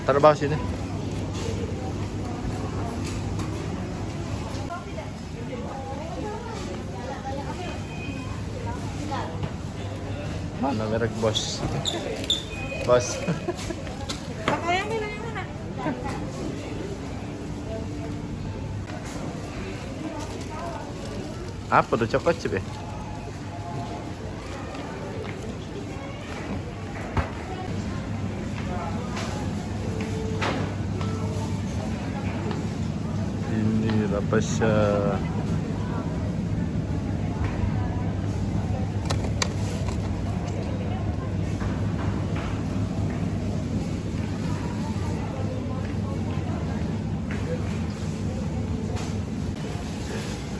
Taruh bawah sini. Mana merek Bos? Bos. Yang mana? Apa tuh, coklat chip ya? Ini Rapasya.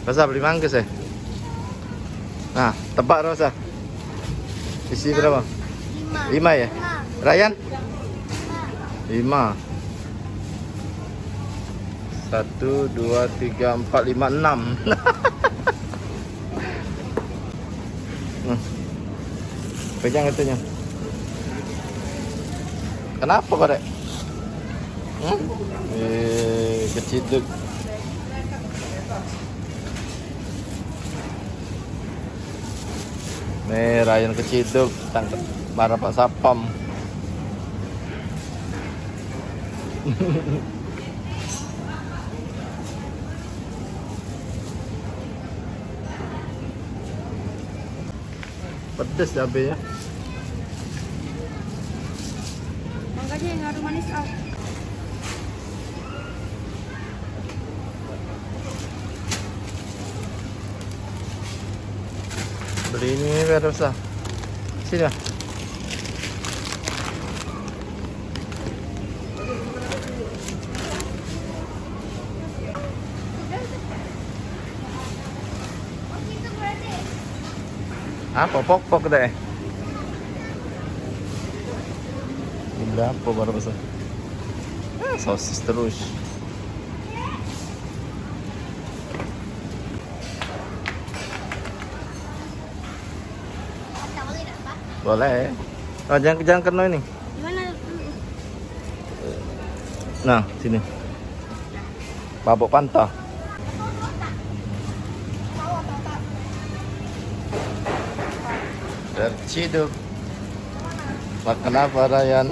Rosa beli mangga saya. Nah, tebak Rosa. Isi berapa? 5 ya? Ryan? 5. 1, 2, 3, 4, 5, 6. Pegang itunya. Kenapa, Pak? Keciduk. Nih, Ryan keciduk, tangkap marah Pak Sapam. Pedes cabenya. Makanya yang harus manis out. Beli ini biar usah. Sini lah. Apa pok deh? Ini berapa baru besar? Sosis terus. Boleh. Oh, jangan kena ini. Gimana? Nah, sini. Babok pantah. Terciduk. Makan apa, Ryan?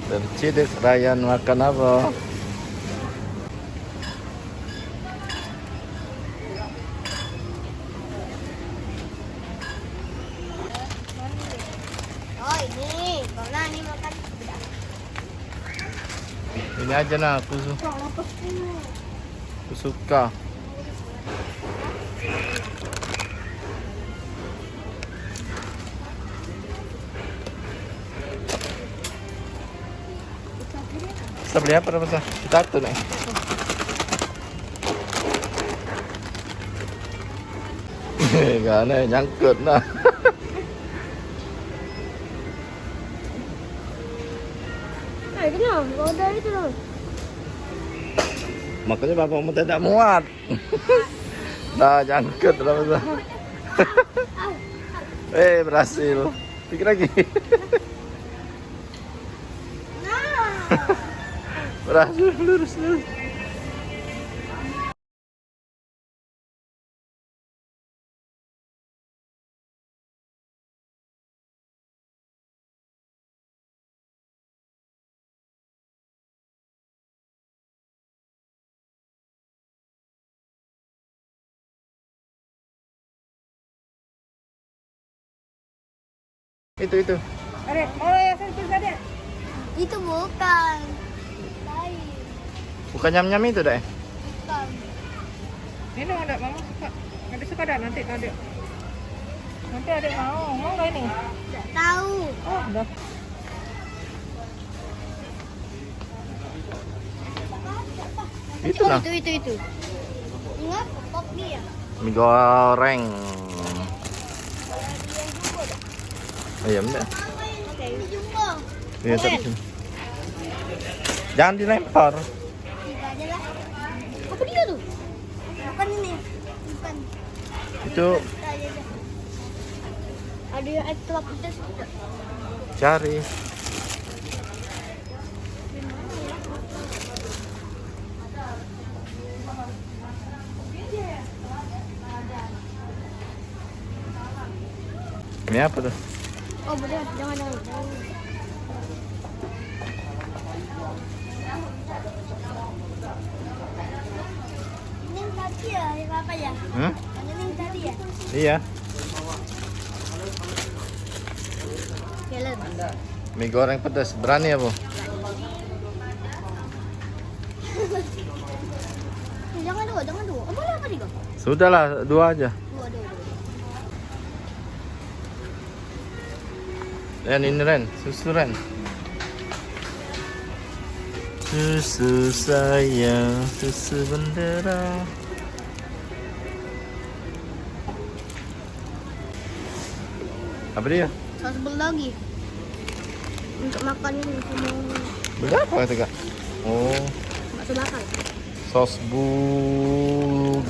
Terciduk, Ryan makan apa? Oh ini, karena ini makan. Ini aja nah, aku suka. Kita beli apa Mas? Kita tuh nih. Gak aneh, nyangkut nah. Itu loh, roda itu loh. Makanya bapakmu tidak muat. Nah, nyangkut lah Mas. Berhasil. Pikir lagi. Berhasil, lurus. Itu. Adek, ya servis adek. Itu bukan. Lain. Bukan nyam-nyam itu deh. Bukan. Ini ada mama suka. Ada suka ada nanti adek. Nanti adek mau nggak ini? Tidak tahu. Oh, udah. Itu nah. Itu. Ingat pop dia. Mie goreng. Ayam deh. Ini jumbo. Iya, tadi sini. Jangan dilempar. Tiga aja lah. Apa dia tuh? Bukan ini. Bukan. Itu Ada es kelapa pedas. cari. Ini apa tuh? Oh, bener. Jangan. Ini yang tadi ya, yang apa ya? Hmm? Ini yang tadi ya? Iya. Kelen. Mie goreng pedas. Berani ya, Bu? Jangan dua. Oh, boleh apa nih, kok? Sudahlah, 2 aja. Dua. Ren, ini Ren. Susu Ren. Susu sayang, susu bendera. Apa dia? Saus bulgogi. Untuk makan ini sama Berapa kata Kak? Oh, bakso bakar. sos bulgogi.